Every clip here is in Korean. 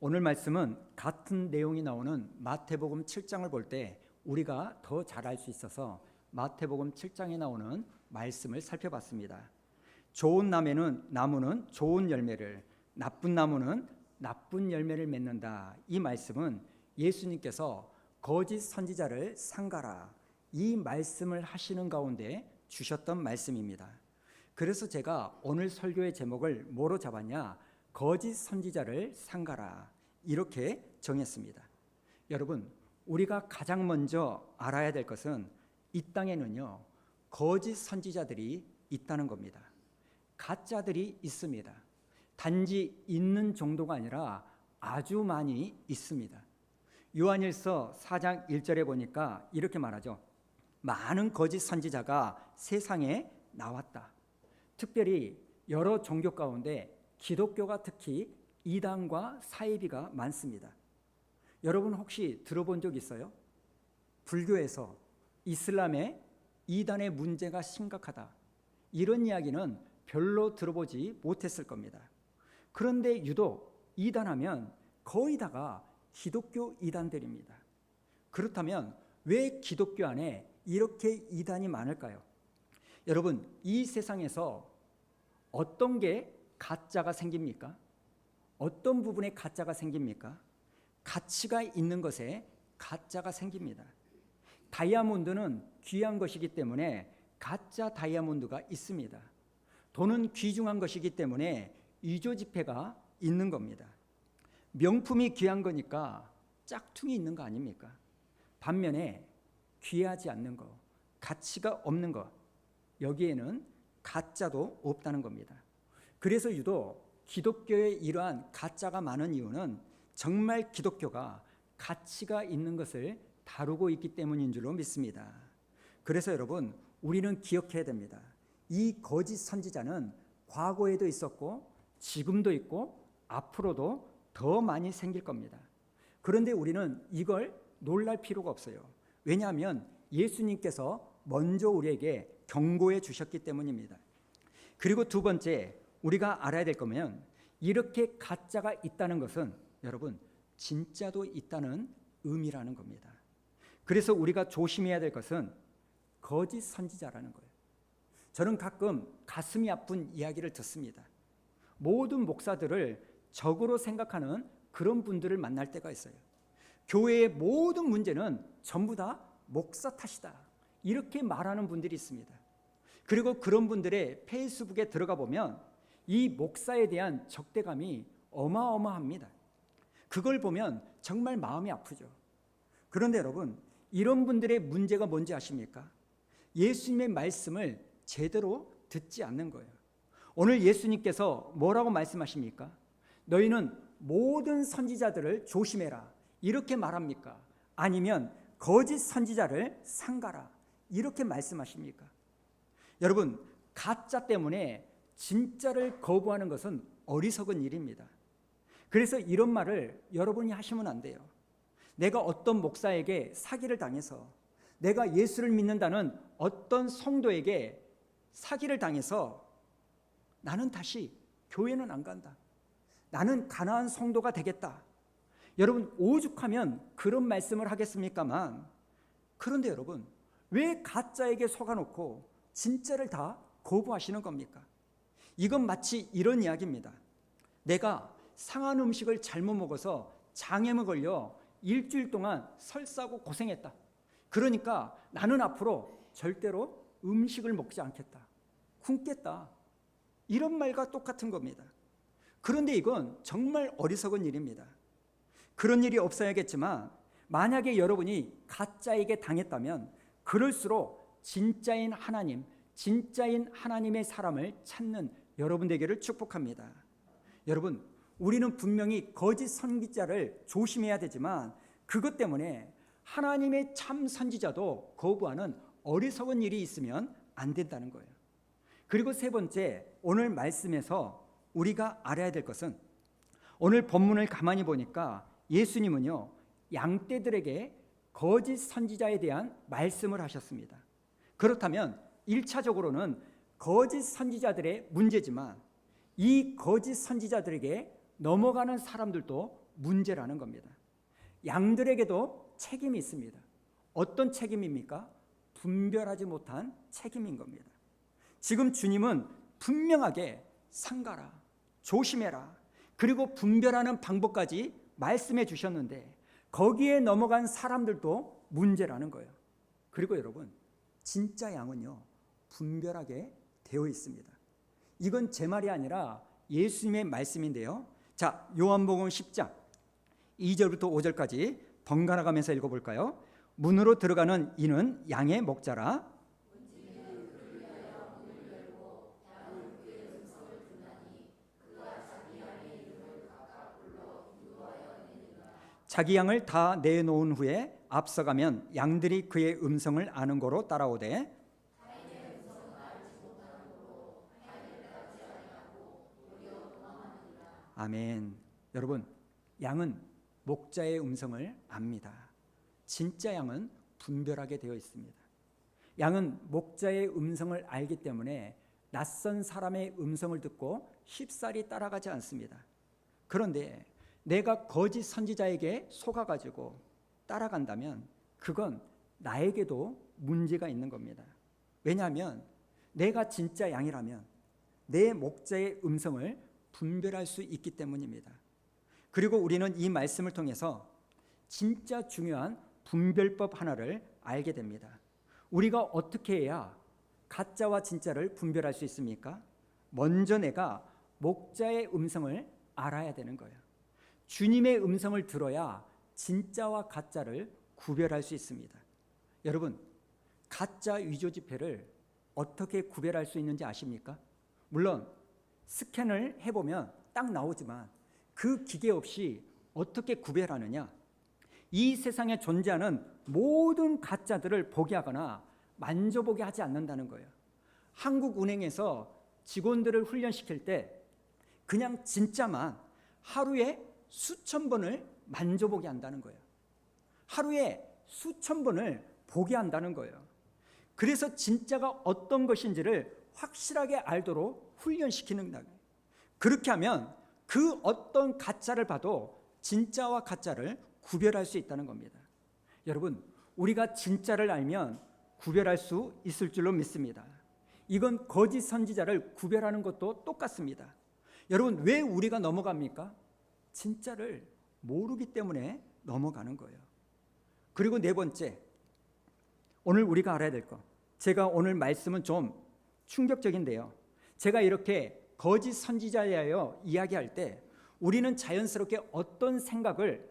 오늘 말씀은 같은 내용이 나오는 마태복음 7장을 볼 때 우리가 더 잘 알 수 있어서 마태복음 7장에 나오는 말씀을 살펴봤습니다. 좋은 나무는 좋은 열매를, 나쁜 나무는 나쁜 열매를 맺는다. 이 말씀은 예수님께서 거짓 선지자를 상가라, 이 말씀을 하시는 가운데 주셨던 말씀입니다. 그래서 제가 오늘 설교의 제목을 뭐로 잡았냐? 거짓 선지자를 상가라, 이렇게 정했습니다. 여러분, 우리가 가장 먼저 알아야 될 것은 이 땅에는요, 거짓 선지자들이 있다는 겁니다. 가짜들이 있습니다. 단지 있는 정도가 아니라 아주 많이 있습니다. 요한일서 4장 1절에 보니까 이렇게 말하죠. 많은 거짓 선지자가 세상에 나왔다. 특별히 여러 종교 가운데 기독교가 특히 이단과 사이비가 많습니다. 여러분 혹시 들어본 적 있어요? 불교에서 이슬람의 이단의 문제가 심각하다, 이런 이야기는 별로 들어보지 못했을 겁니다. 그런데 유독 이단하면 거의 다가 기독교 이단들입니다. 그렇다면 왜 기독교 안에 이렇게 이단이 많을까요? 여러분, 이 세상에서 어떤 게 가짜가 생깁니까? 어떤 부분에 가짜가 생깁니까? 가치가 있는 것에 가짜가 생깁니다. 다이아몬드는 귀한 것이기 때문에 가짜 다이아몬드가 있습니다. 돈은 귀중한 것이기 때문에 위조지폐가 있는 겁니다. 명품이 귀한 거니까 짝퉁이 있는 거 아닙니까? 반면에 귀하지 않는 거, 가치가 없는 것, 여기에는 가짜도 없다는 겁니다. 그래서 유독 기독교에 이러한 가짜가 많은 이유는 정말 기독교가 가치가 있는 것을 다루고 있기 때문인 줄로 믿습니다. 그래서 여러분, 우리는 기억해야 됩니다. 이 거짓 선지자는 과거에도 있었고 지금도 있고 앞으로도 더 많이 생길 겁니다. 그런데 우리는 이걸 놀랄 필요가 없어요. 왜냐하면 예수님께서 먼저 우리에게 경고해 주셨기 때문입니다. 그리고 두 번째, 우리가 알아야 될 거면 이렇게 가짜가 있다는 것은 여러분 진짜도 있다는 의미라는 겁니다. 그래서 우리가 조심해야 될 것은 거짓 선지자라는 거예요. 저는 가끔 가슴이 아픈 이야기를 듣습니다. 모든 목사들을 적으로 생각하는 그런 분들을 만날 때가 있어요. 교회의 모든 문제는 전부 다 목사 탓이다, 이렇게 말하는 분들이 있습니다. 그리고 그런 분들의 페이스북에 들어가 보면 이 목사에 대한 적대감이 어마어마합니다. 그걸 보면 정말 마음이 아프죠. 그런데 여러분, 이런 분들의 문제가 뭔지 아십니까? 예수님의 말씀을 제대로 듣지 않는 거예요. 오늘 예수님께서 뭐라고 말씀하십니까? 너희는 모든 선지자들을 조심해라, 이렇게 말합니까? 아니면 거짓 선지자를 상가라, 이렇게 말씀하십니까? 여러분, 가짜 때문에 진짜를 거부하는 것은 어리석은 일입니다. 그래서 이런 말을 여러분이 하시면 안 돼요. 내가 어떤 목사에게 사기를 당해서, 내가 예수를 믿는다는 어떤 성도에게 사기를 당해서 나는 다시 교회는 안 간다, 나는 가나안 성도가 되겠다, 여러분 오죽하면 그런 말씀을 하겠습니까만, 그런데 여러분 왜 가짜에게 속아놓고 진짜를 다 거부하시는 겁니까? 이건 마치 이런 이야기입니다. 내가 상한 음식을 잘못 먹어서 장염에 걸려 일주일 동안 설사고 고생했다. 그러니까 나는 앞으로 절대로 음식을 먹지 않겠다, 굶겠다, 이런 말과 똑같은 겁니다. 그런데 이건 정말 어리석은 일입니다. 그런 일이 없어야겠지만 만약에 여러분이 가짜에게 당했다면 그럴수록 진짜인 하나님, 진짜인 하나님의 사람을 찾는 여러분 되기를 축복합니다. 여러분, 우리는 분명히 거짓 선지자를 조심해야 되지만 그것 때문에 하나님의 참 선지자도 거부하는 어리석은 일이 있으면 안 된다는 거예요. 그리고 세 번째, 오늘 말씀에서 우리가 알아야 될 것은, 오늘 본문을 가만히 보니까 예수님은요 양떼들에게 거짓 선지자에 대한 말씀을 하셨습니다. 그렇다면 1차적으로는 거짓 선지자들의 문제지만 이 거짓 선지자들에게 넘어가는 사람들도 문제라는 겁니다. 양들에게도 책임이 있습니다. 어떤 책임입니까? 분별하지 못한 책임인 겁니다. 지금 주님은 분명하게 삼가라, 조심해라, 그리고 분별하는 방법까지 말씀해 주셨는데 거기에 넘어간 사람들도 문제라는 거예요. 그리고 여러분, 진짜 양은요 분별하게 되어 있습니다. 이건 제 말이 아니라 예수님의 말씀인데요. 자, 요한복음 10장 2절부터 5절까지 번갈아 가면서 읽어볼까요? 문으로 들어가는 이는 양의 목자라. 자기 양을 다 내놓은 후에 앞서가면 양들이 그의 음성을 아는 고로 따라오되 아멘. 여러분, 양은 목자의 음성을 압니다. 진짜 양은 분별하게 되어 있습니다. 양은 목자의 음성을 알기 때문에 낯선 사람의 음성을 듣고 쉽사리 따라가지 않습니다. 그런데 내가 거짓 선지자에게 속아가지고 따라간다면 그건 나에게도 문제가 있는 겁니다. 왜냐하면 내가 진짜 양이라면 내 목자의 음성을 분별할 수 있기 때문입니다. 그리고 우리는 이 말씀을 통해서 진짜 중요한 분별법 하나를 알게 됩니다. 우리가 어떻게 해야 가짜와 진짜를 분별할 수 있습니까? 먼저 내가 목자의 음성을 알아야 되는 거예요. 주님의 음성을 들어야 진짜와 가짜를 구별할 수 있습니다. 여러분, 가짜 위조 지폐를 어떻게 구별할 수 있는지 아십니까? 물론 스캔을 해보면 딱 나오지만 그 기계 없이 어떻게 구별하느냐? 이 세상에 존재하는 모든 가짜들을 보게 하거나 만져보게 하지 않는다는 거예요. 한국은행에서 직원들을 훈련시킬 때 그냥 진짜만 하루에 수천 번을 만져보게 한다는 거예요. 하루에 수천 번을 보게 한다는 거예요. 그래서 진짜가 어떤 것인지를 확실하게 알도록 훈련시키는 거예요. 그렇게 하면 그 어떤 가짜를 봐도 진짜와 가짜를 구별할 수 있다는 겁니다. 여러분, 우리가 진짜를 알면 구별할 수 있을 줄로 믿습니다. 이건 거짓 선지자를 구별하는 것도 똑같습니다. 여러분, 왜 우리가 넘어갑니까? 진짜를 모르기 때문에 넘어가는 거예요. 그리고 네 번째, 오늘 우리가 알아야 될 것. 제가 오늘 말씀은 좀 충격적인데요. 제가 이렇게 거짓 선지자에 대하여 이야기할 때 우리는 자연스럽게 어떤 생각을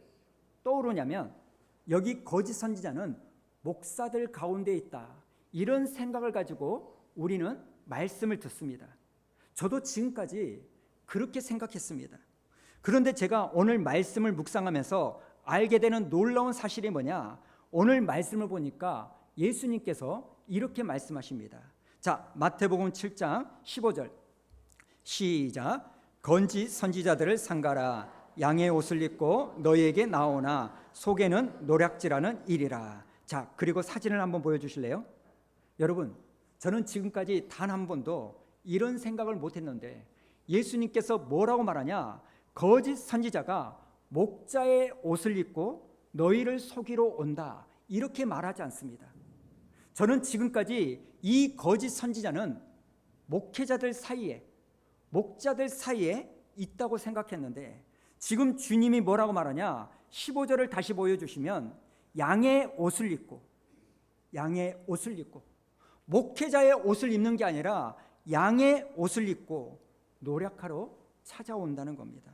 떠오르냐면 여기 거짓 선지자는 목사들 가운데 있다, 이런 생각을 가지고 우리는 말씀을 듣습니다. 저도 지금까지 그렇게 생각했습니다. 그런데 제가 오늘 말씀을 묵상하면서 알게 되는 놀라운 사실이 뭐냐? 오늘 말씀을 보니까 예수님께서 이렇게 말씀하십니다. 자, 마태복음 7장 15절 시작. 건지 선지자들을 삼가라. 양의 옷을 입고 너희에게 나오나 속에는 노략질하는 일이라. 자, 그리고 사진을 한번 보여주실래요? 여러분, 저는 지금까지 단 한 번도 이런 생각을 못했는데 예수님께서 뭐라고 말하냐? 거짓 선지자가 목자의 옷을 입고 너희를 속이러 온다, 이렇게 말하지 않습니다. 저는 지금까지 이 거짓 선지자는 목회자들 사이에, 목자들 사이에 있다고 생각했는데 지금 주님이 뭐라고 말하냐? 15절을 다시 보여주시면 양의 옷을 입고, 양의 옷을 입고, 목회자의 옷을 입는 게 아니라 양의 옷을 입고 노략하러 찾아온다는 겁니다.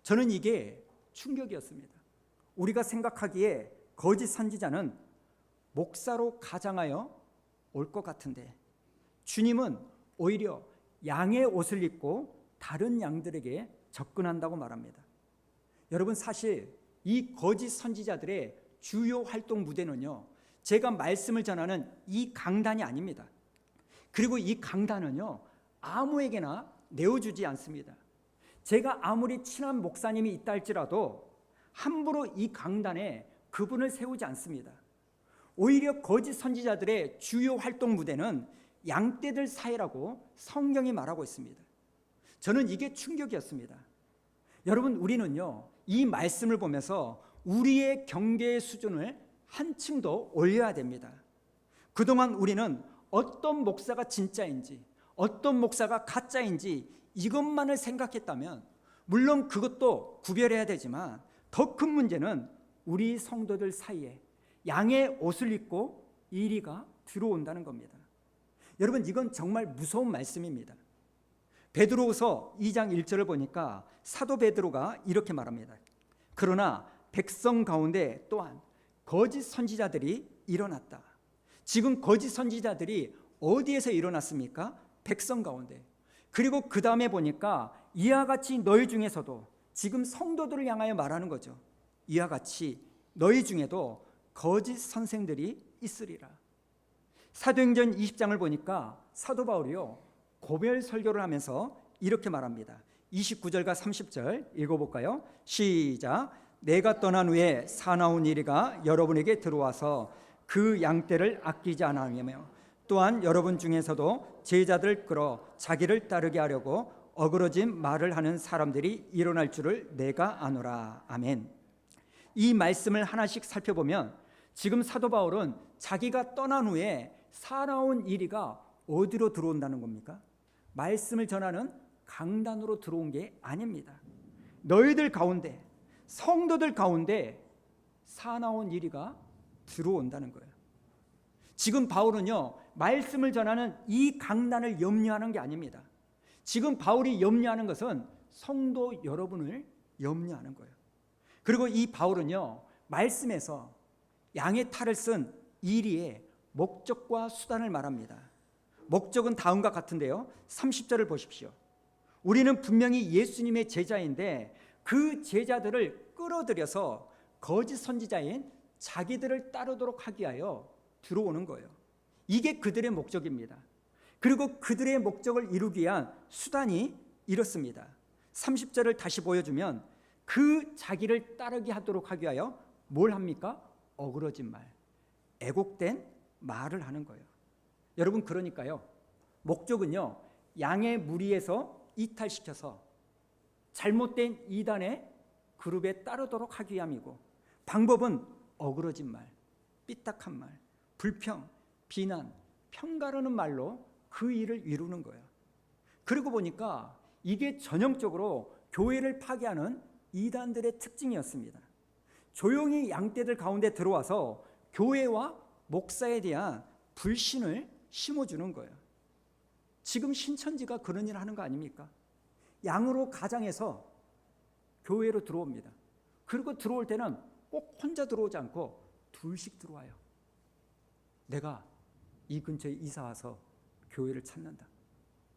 저는 이게 충격이었습니다. 우리가 생각하기에 거짓 선지자는 목사로 가장하여 올 것 같은데 주님은 오히려 양의 옷을 입고 다른 양들에게 접근한다고 말합니다. 여러분, 사실 이 거짓 선지자들의 주요 활동 무대는요, 제가 말씀을 전하는 이 강단이 아닙니다. 그리고 이 강단은요, 아무에게나 내어주지 않습니다. 제가 아무리 친한 목사님이 있다 할지라도 함부로 이 강단에 그분을 세우지 않습니다. 오히려 거짓 선지자들의 주요 활동 무대는 양떼들 사이라고 성경이 말하고 있습니다. 저는 이게 충격이었습니다. 여러분, 우리는요, 이 말씀을 보면서 우리의 경계의 수준을 한층 더 올려야 됩니다. 그동안 우리는 어떤 목사가 진짜인지, 어떤 목사가 가짜인지 이것만을 생각했다면 물론 그것도 구별해야 되지만 더 큰 문제는 우리 성도들 사이에 양의 옷을 입고 이리가 들어온다는 겁니다. 여러분, 이건 정말 무서운 말씀입니다. 베드로후서 2장 1절을 보니까 사도 베드로가 이렇게 말합니다. 그러나 백성 가운데 또한 거짓 선지자들이 일어났다. 지금 거짓 선지자들이 어디에서 일어났습니까? 백성 가운데. 그리고 그 다음에 보니까 이와 같이 너희 중에서도, 지금 성도들을 향하여 말하는 거죠. 이와 같이 너희 중에도 거짓 선생들이 있으리라. 사도행전 20장을 보니까 사도 바울이요, 고별 설교를 하면서 이렇게 말합니다. 29절과 30절 읽어볼까요? 시작. 내가 떠난 후에 사나운 이리가 여러분에게 들어와서 그 양떼를 아끼지 않으며 또한 여러분 중에서도 제자들 끌어 자기를 따르게 하려고 어그러진 말을 하는 사람들이 일어날 줄을 내가 아노라. 아멘. 이 말씀을 하나씩 살펴보면 지금 사도 바울은 자기가 떠난 후에 사나운 이리가 어디로 들어온다는 겁니까? 말씀을 전하는 강단으로 들어온 게 아닙니다. 너희들 가운데, 성도들 가운데 사나운 이리가 들어온다는 거예요. 지금 바울은요, 말씀을 전하는 이 강단을 염려하는 게 아닙니다. 지금 바울이 염려하는 것은 성도 여러분을 염려하는 거예요. 그리고 이 바울은요, 말씀에서 양의 탈을 쓴 이리의 목적과 수단을 말합니다. 목적은 다음과 같은데요, 30절을 보십시오. 우리는 분명히 예수님의 제자인데 그 제자들을 끌어들여서 거짓 선지자인 자기들을 따르도록 하기 위하여 들어오는 거예요. 이게 그들의 목적입니다. 그리고 그들의 목적을 이루기 위한 수단이 이렇습니다. 30절을 다시 보여주면 그 자기를 따르게 하도록 하기 위하여 뭘 합니까? 어그러진 말, 애곡된 말을 하는 거예요. 여러분, 그러니까요, 목적은요, 양의 무리에서 이탈시켜서 잘못된 이단의 그룹에 따르도록 하기 위함이고, 방법은 어그러진 말, 삐딱한 말, 불평, 비난, 평가르는 말로 그 일을 이루는 거예요. 그리고 보니까 이게 전형적으로 교회를 파괴하는 이단들의 특징이었습니다. 조용히 양떼들 가운데 들어와서 교회와 목사에 대한 불신을 심어주는 거예요. 지금 신천지가 그런 일을 하는 거 아닙니까? 양으로 가장해서 교회로 들어옵니다. 그리고 들어올 때는 꼭 혼자 들어오지 않고 둘씩 들어와요. 내가 이 근처에 이사 와서 교회를 찾는다.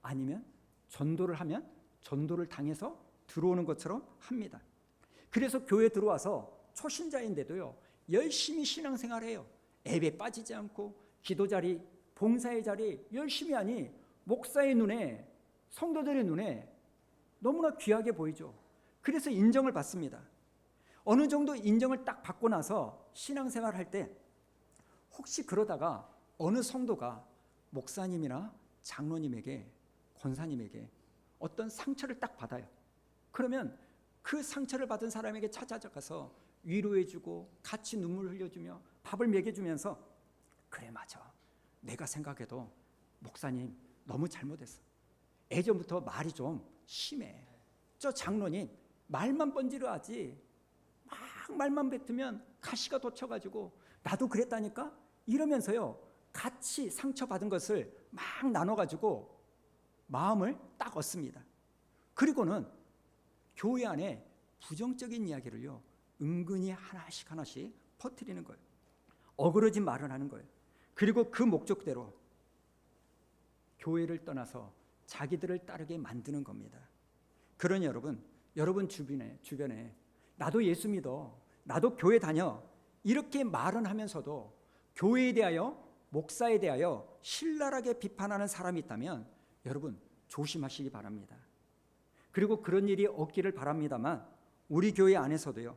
아니면 전도를 하면 전도를 당해서 들어오는 것처럼 합니다. 그래서 교회에 들어와서 초신자인데도요, 열심히 신앙생활해요. 앱에 빠지지 않고 기도 자리, 봉사의 자리 열심히 하니 목사의 눈에, 성도들의 눈에 너무나 귀하게 보이죠. 그래서 인정을 받습니다. 어느 정도 인정을 딱 받고 나서 신앙생활 할 때 혹시 그러다가 어느 성도가 목사님이나 장로님에게, 권사님에게 어떤 상처를 딱 받아요. 그러면 그 상처를 받은 사람에게 찾아가서 위로해주고 같이 눈물 흘려주며 밥을 먹여주면서, 그래 맞아, 내가 생각해도 목사님 너무 잘못했어. 예전부터 말이 좀 심해. 저 장로님 말만 번지르하지, 막 말만 뱉으면 가시가 돋쳐가지고 나도 그랬다니까, 이러면서요 같이 상처받은 것을 막 나눠가지고 마음을 딱 얻습니다. 그리고는 교회 안에 부정적인 이야기를요 은근히 하나씩 퍼뜨리는 거예요. 어그러진 말을 하는 거예요. 그리고 그 목적대로 교회를 떠나서 자기들을 따르게 만드는 겁니다. 그러니 여러분 주변에 나도 예수 믿어, 나도 교회 다녀, 이렇게 말은 하면서도 교회에 대하여, 목사에 대하여 신랄하게 비판하는 사람이 있다면 여러분 조심하시기 바랍니다. 그리고 그런 일이 없기를 바랍니다만, 우리 교회 안에서도요,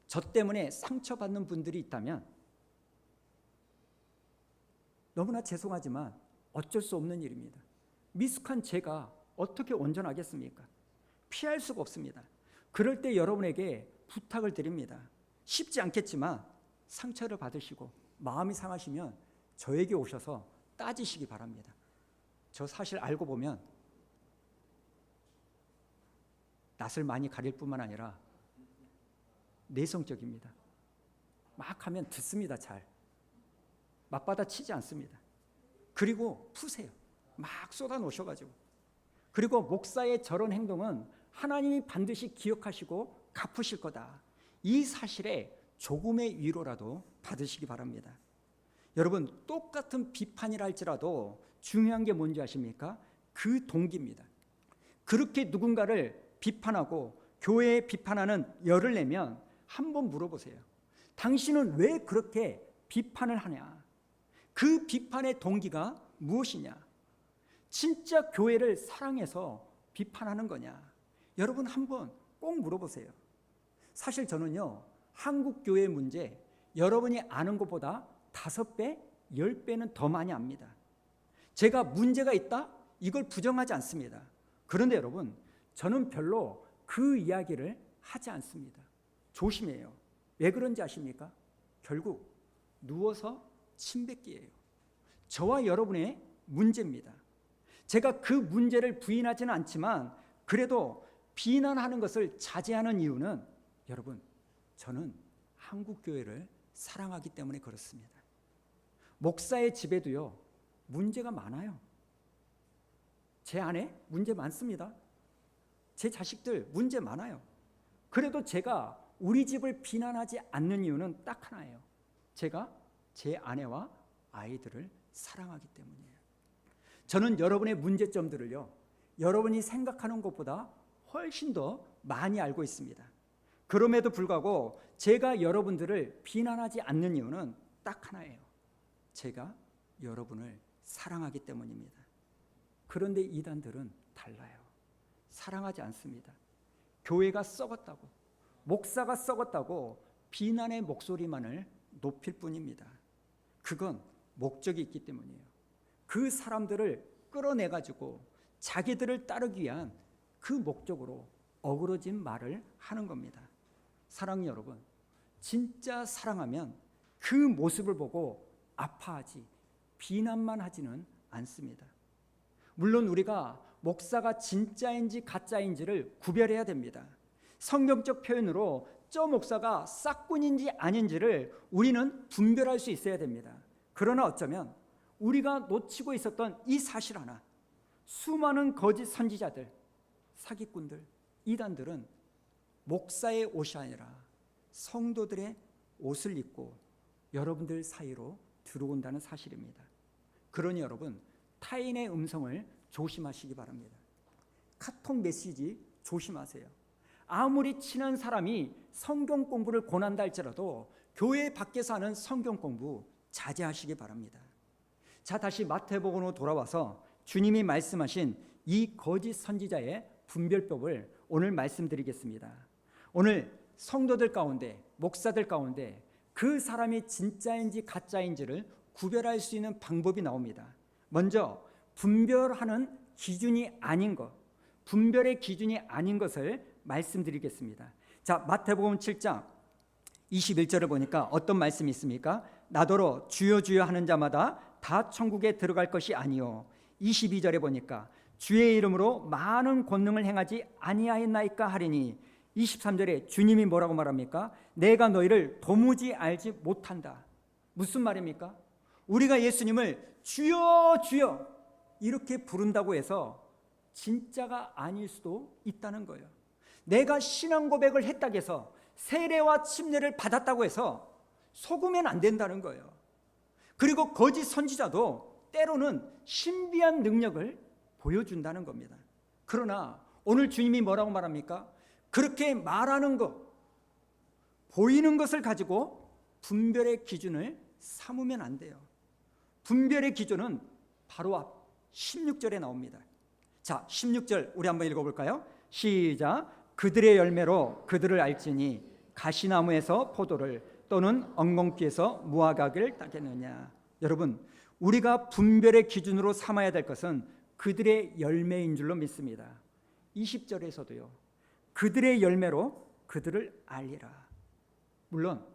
저 때문에 상처받는 분들이 있다면 너무나 죄송하지만 어쩔 수 없는 일입니다. 미숙한 제가 어떻게 온전하겠습니까? 피할 수가 없습니다. 그럴 때 여러분에게 부탁을 드립니다. 쉽지 않겠지만 상처를 받으시고 마음이 상하시면 저에게 오셔서 따지시기 바랍니다. 저 사실 알고 보면 낯을 많이 가릴 뿐만 아니라 내성적입니다. 막 하면 듣습니다. 잘 맞받아 치지 않습니다. 그리고 푸세요. 막 쏟아 놓으셔가지고. 그리고 목사의 저런 행동은 하나님이 반드시 기억하시고 갚으실 거다. 이 사실에 조금의 위로라도 받으시기 바랍니다. 여러분, 똑같은 비판이라 할지라도 중요한 게 뭔지 아십니까? 그 동기입니다. 그렇게 누군가를 비판하고 교회에 비판하는 열을 내면 한번 물어보세요. 당신은 왜 그렇게 비판을 하냐? 그 비판의 동기가 무엇이냐? 진짜 교회를 사랑해서 비판하는 거냐? 여러분 한번 꼭 물어보세요. 사실 저는요, 한국 교회 문제 여러분이 아는 것보다 5배, 10배는 더 많이 압니다. 제가 문제가 있다? 이걸 부정하지 않습니다. 그런데 여러분, 저는 별로 그 이야기를 하지 않습니다. 조심해요. 왜 그런지 아십니까? 결국 누워서 침 뱉기예요. 저와 여러분의 문제입니다. 제가 그 문제를 부인하지는 않지만 그래도 비난하는 것을 자제하는 이유는 여러분, 저는 한국 교회를 사랑하기 때문에 그렇습니다. 목사의 집에도요, 문제가 많아요. 제 아내 문제 많습니다. 제 자식들 문제 많아요. 그래도 제가 우리 집을 비난하지 않는 이유는 딱 하나예요. 제가 제 아내와 아이들을 사랑하기 때문이에요. 저는 여러분의 문제점들을요, 여러분이 생각하는 것보다 훨씬 더 많이 알고 있습니다. 그럼에도 불구하고 제가 여러분들을 비난하지 않는 이유는 딱 하나예요. 제가 여러분을 사랑하기 때문입니다. 그런데 이단들은 달라요. 사랑하지 않습니다. 교회가 썩었다고, 목사가 썩었다고 비난의 목소리만을 높일 뿐입니다. 그건 목적이 있기 때문이에요. 그 사람들을 끌어내가지고 자기들을 따르기 위한 그 목적으로 어그러진 말을 하는 겁니다. 사랑하는 여러분, 진짜 사랑하면 그 모습을 보고 아파하지 비난만 하지는 않습니다. 물론 우리가 목사가 진짜인지 가짜인지를 구별해야 됩니다. 성경적 표현으로 저 목사가 싹군인지 아닌지를 우리는 분별할 수 있어야 됩니다. 그러나 어쩌면 우리가 놓치고 있었던 이 사실 하나, 수많은 거짓 선지자들, 사기꾼들, 이단들은 목사의 옷이 아니라 성도들의 옷을 입고 여러분들 사이로 들어온다는 사실입니다. 그러니 여러분, 타인의 음성을 조심하시기 바랍니다. 카톡 메시지 조심하세요. 아무리 친한 사람이 성경 공부를 권한다 할지라도 교회 밖에서 하는 성경 공부 자제하시기 바랍니다. 자, 다시 마태복음으로 돌아와서 주님이 말씀하신 이 거짓 선지자의 분별법을 오늘 말씀드리겠습니다. 오늘 성도들 가운데, 목사들 가운데 그 사람이 진짜인지 가짜인지를 구별할 수 있는 방법이 나옵니다. 먼저 분별하는 기준이 아닌 것, 분별의 기준이 아닌 것을 말씀드리겠습니다. 자, 마태복음 7장 21절을 보니까 어떤 말씀이 있습니까? 나더러 주여 주여 하는 자마다 다 천국에 들어갈 것이 아니요. 22절에 보니까 주의 이름으로 많은 권능을 행하지 아니하였나이까 하리니, 23절에 주님이 뭐라고 말합니까? 내가 너희를 도무지 알지 못한다. 무슨 말입니까? 우리가 예수님을 주여 주여 이렇게 부른다고 해서 진짜가 아닐 수도 있다는 거예요. 내가 신앙 고백을 했다고 해서, 세례와 침례를 받았다고 해서 속으면 안 된다는 거예요. 그리고 거짓 선지자도 때로는 신비한 능력을 보여준다는 겁니다. 그러나 오늘 주님이 뭐라고 말합니까? 그렇게 말하는 것, 보이는 것을 가지고 분별의 기준을 삼으면 안 돼요. 분별의 기준은 바로 앞 16절에 나옵니다. 자, 16절 우리 한번 읽어볼까요? 시작. 그들의 열매로 그들을 알지니 가시나무에서 포도를 또는 엉겅퀴에서 무화과를 따겠느냐. 여러분, 우리가 분별의 기준으로 삼아야 될 것은 그들의 열매인 줄로 믿습니다. 20절에서도요. 그들의 열매로 그들을 알리라. 물론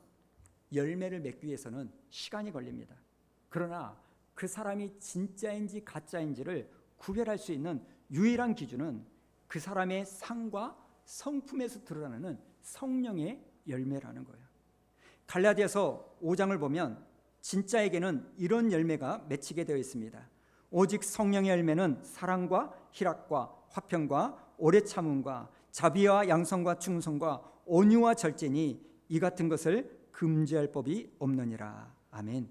열매를 맺기 위해서는 시간이 걸립니다. 그러나 그 사람이 진짜인지 가짜인지를 구별할 수 있는 유일한 기준은 그 사람의 상과 성품에서 드러나는 성령의 열매라는 거예요. 갈라디아서 5장을 보면 진짜에게는 이런 열매가 맺히게 되어 있습니다. 오직 성령의 열매는 사랑과 희락과 화평과 오래 참음과 자비와 양성과 충성과 온유와 절제니 이 같은 것을 금지할 법이 없느니라. 아멘.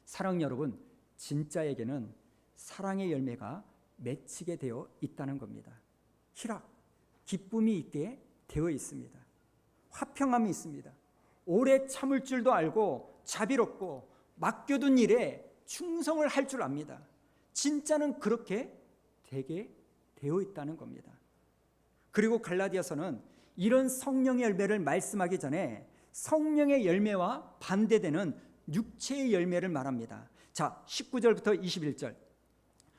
사랑 여러분, 진짜에게는 사랑의 열매가 맺히게 되어 있다는 겁니다. 희락, 기쁨이 있게 되어 있습니다. 화평함이 있습니다. 오래 참을 줄도 알고 자비롭고 맡겨둔 일에 충성을 할 줄 압니다. 진짜는 그렇게 되게 되어 있다는 겁니다. 그리고 갈라디아서는 이런 성령의 열매를 말씀하기 전에 성령의 열매와 반대되는 육체의 열매를 말합니다. 자, 19절부터 21절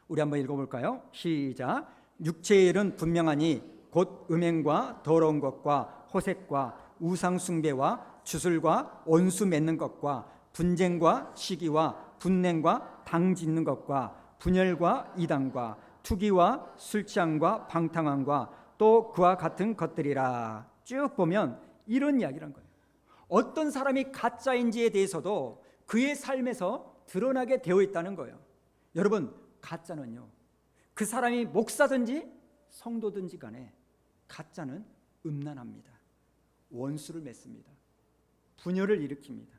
우리 한번 읽어볼까요? 시작. 육체의 일은 분명하니 곧 음행과 더러운 것과 호색과 우상 숭배와 주술과 원수 맺는 것과 분쟁과 시기와 분냉과 당 짓는 것과 분열과 이단과 투기와 술 취함과 방탕함과 또 그와 같은 것들이라. 쭉 보면 이런 이야기란 거예요. 어떤 사람이 가짜인지에 대해서도 그의 삶에서 드러나게 되어 있다는 거예요. 여러분, 가짜는요, 그 사람이 목사든지 성도든지 간에 가짜는 음란합니다. 원수를 맺습니다. 분열을 일으킵니다.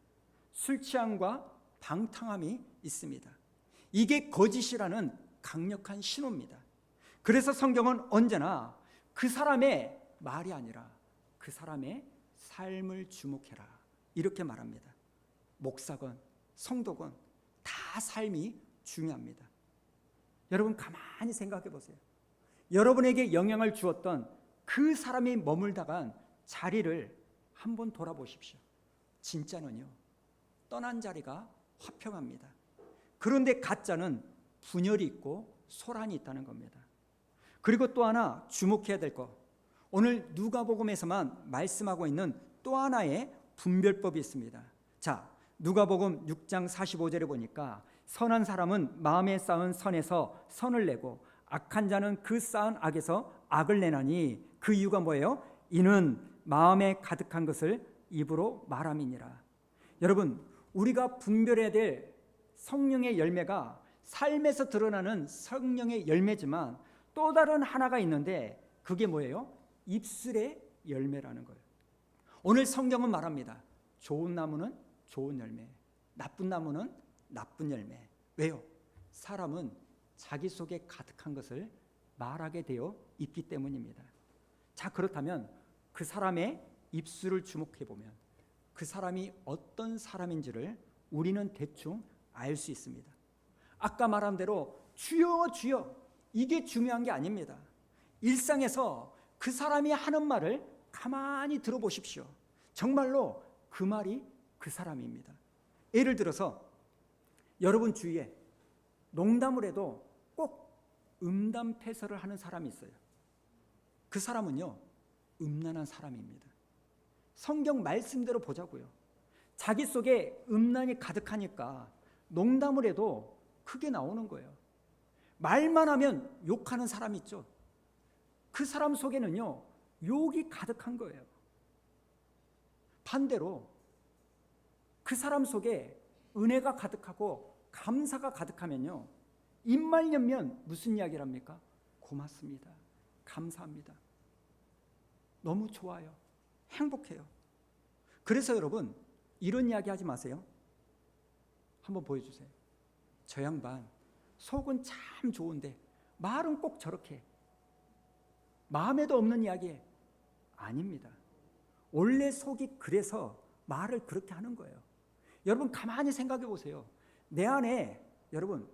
술 취함과 방탕함이 있습니다. 이게 거짓이라는 강력한 신호입니다. 그래서 성경은 언제나 그 사람의 말이 아니라 그 사람의 삶을 주목해라 이렇게 말합니다. 목사건 성도건 다 삶이 중요합니다. 여러분 가만히 생각해 보세요. 여러분에게 영향을 주었던 그 사람이 머물다간 자리를 한번 돌아보십시오. 진짜는요, 떠난 자리가 화평합니다. 그런데 가짜는 분열이 있고 소란이 있다는 겁니다. 그리고 또 하나 주목해야 될 것, 오늘 누가복음에서만 말씀하고 있는 또 하나의 분별법이 있습니다. 자, 누가복음 6장 45절에 보니까 선한 사람은 마음에 쌓은 선에서 선을 내고 악한 자는 그 쌓은 악에서 악을 내나니 그 이유가 뭐예요? 이는 마음에 가득한 것을 입으로 말함이니라. 여러분, 우리가 분별해야 될 성령의 열매가 삶에서 드러나는 성령의 열매지만 또 다른 하나가 있는데 그게 뭐예요? 입술의 열매라는 거예요. 오늘 성경은 말합니다. 좋은 나무는 좋은 열매, 나쁜 나무는 나쁜 열매. 왜요? 사람은 자기 속에 가득한 것을 말하게 되어 있기 때문입니다. 자, 그렇다면 그 사람의 입술을 주목해 보면 그 사람이 어떤 사람인지를 우리는 대충 알 수 있습니다. 아까 말한 대로 주여 주여 이게 중요한 게 아닙니다. 일상에서 그 사람이 하는 말을 가만히 들어보십시오. 정말로 그 말이 그 사람입니다. 예를 들어서 여러분 주위에 농담을 해도 꼭 음담패설을 하는 사람이 있어요. 그 사람은요, 음란한 사람입니다. 성경 말씀대로 보자고요. 자기 속에 음란이 가득하니까 농담을 해도 크게 나오는 거예요. 말만 하면 욕하는 사람 있죠. 그 사람 속에는요, 욕이 가득한 거예요. 반대로 그 사람 속에 은혜가 가득하고 감사가 가득하면요, 입만 열면 무슨 이야기를 합니까? 고맙습니다. 감사합니다. 너무 좋아요. 행복해요. 그래서 여러분, 이런 이야기 하지 마세요. 한번 보여주세요. 저 양반 속은 참 좋은데 말은 꼭 저렇게, 마음에도 없는 이야기 아닙니다. 원래 속이 그래서 말을 그렇게 하는 거예요. 여러분 가만히 생각해 보세요. 내 안에 여러분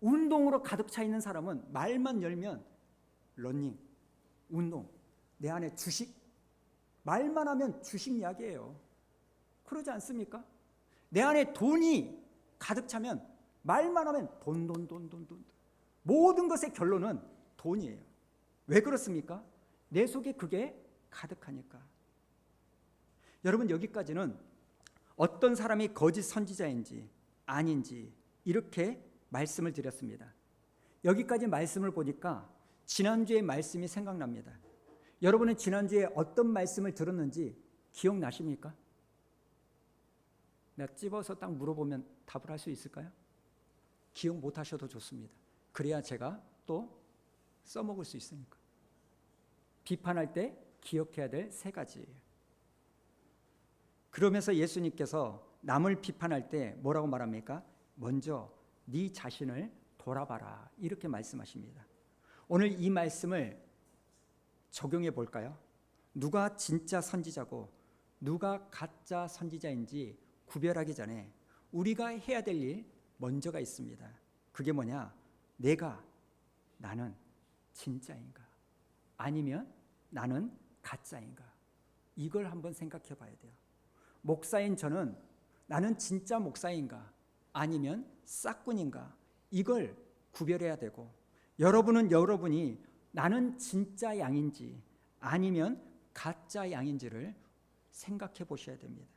운동으로 가득 차 있는 사람은 말만 열면 러닝, 운동, 내 안에 주식, 말만 하면 주식 이야기예요. 그러지 않습니까? 내 안에 돈이 가득 차면 말만 하면 돈. 모든 것의 결론은 돈이에요. 왜 그렇습니까? 내 속에 그게 가득하니까. 여러분, 여기까지는 어떤 사람이 거짓 선지자인지 아닌지 이렇게 말씀을 드렸습니다. 여기까지 말씀을 보니까 지난주의 말씀이 생각납니다. 여러분은 지난주에 어떤 말씀을 들었는지 기억나십니까? 내가 찝어서 딱 물어보면 답을 할 수 있을까요? 기억 못 하셔도 좋습니다. 그래야 제가 또 써먹을 수 있으니까. 비판할 때 기억해야 될 3가지예요. 그러면서 예수님께서 남을 비판할 때 뭐라고 말합니까? 먼저 네 자신을 돌아봐라, 이렇게 말씀하십니다. 오늘 이 말씀을 적용해 볼까요? 누가 진짜 선지자고 누가 가짜 선지자인지 구별하기 전에 우리가 해야 될 일 먼저가 있습니다. 그게 뭐냐? 나는 진짜인가? 아니면 나는 가짜인가? 이걸 한번 생각해 봐야 돼요. 목사인 저는 나는 진짜 목사인가? 아니면 싹군인가? 이걸 구별해야 되고, 여러분이 나는 진짜 양인지 아니면 가짜 양인지를 생각해 보셔야 됩니다.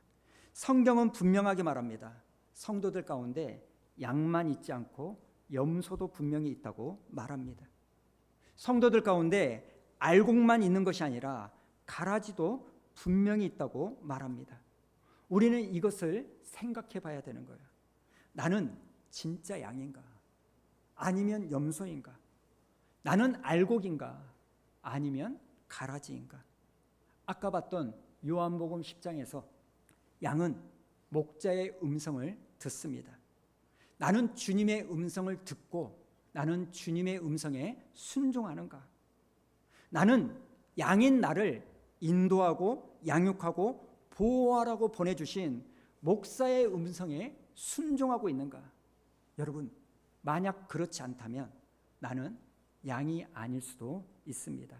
성경은 분명하게 말합니다. 성도들 가운데 양만 있지 않고 염소도 분명히 있다고 말합니다. 성도들 가운데 알곡만 있는 것이 아니라 가라지도 분명히 있다고 말합니다. 우리는 이것을 생각해 봐야 되는 거예요. 나는 진짜 양인가? 아니면 염소인가? 나는 알곡인가? 아니면 가라지인가? 아까 봤던 요한복음 10장에서 양은 목자의 음성을 듣습니다. 나는 주님의 음성을 듣고 나는 주님의 음성에 순종하는가? 나는 양인 나를 인도하고 양육하고 보호하라고 보내주신 목사의 음성에 순종하고 있는가? 여러분, 만약 그렇지 않다면 나는 양이 아닐 수도 있습니다.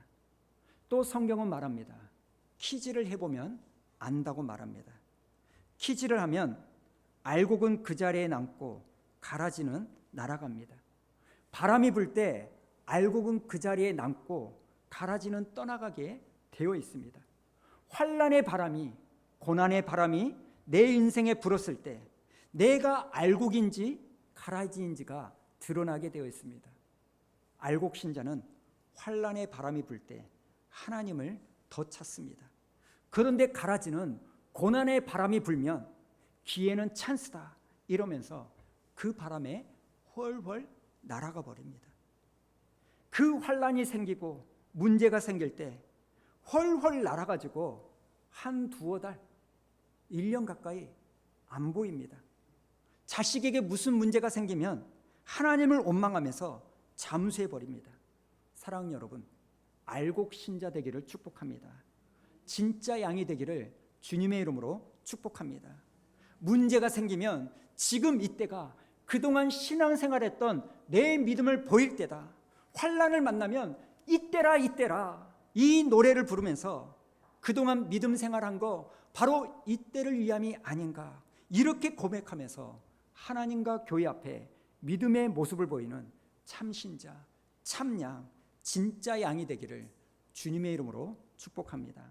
또 성경은 말합니다. 퀴즈를 해보면 안다고 말합니다. 퀴즈를 하면 알곡은 그 자리에 남고 가라지는 날아갑니다. 바람이 불 때 알곡은 그 자리에 남고 가라지는 떠나가게 되어 있습니다. 환난의 바람이, 고난의 바람이 내 인생에 불었을 때 내가 알곡인지 가라지인지가 드러나게 되어 있습니다. 알곡 신자는 환난의 바람이 불 때 하나님을 더 찾습니다. 그런데 가라지는 고난의 바람이 불면 기회는 찬스다 이러면서 그 바람에 훨훨 날아가 버립니다. 그 환난이 생기고 문제가 생길 때 훨훨 날아가지고 한 두어 달, 1년 가까이 안 보입니다. 자식에게 무슨 문제가 생기면 하나님을 원망하면서 잠수해 버립니다. 사랑하는 여러분, 알곡 신자 되기를 축복합니다. 진짜 양이 되기를 주님의 이름으로 축복합니다. 문제가 생기면 지금 이때가 그동안 신앙생활했던 내 믿음을 보일 때다. 환난을 만나면 이때라 이 노래를 부르면서 그동안 믿음 생활한 거 바로 이때를 위함이 아닌가, 이렇게 고백하면서 하나님과 교회 앞에 믿음의 모습을 보이는 참신자, 참양, 진짜 양이 되기를 주님의 이름으로 축복합니다.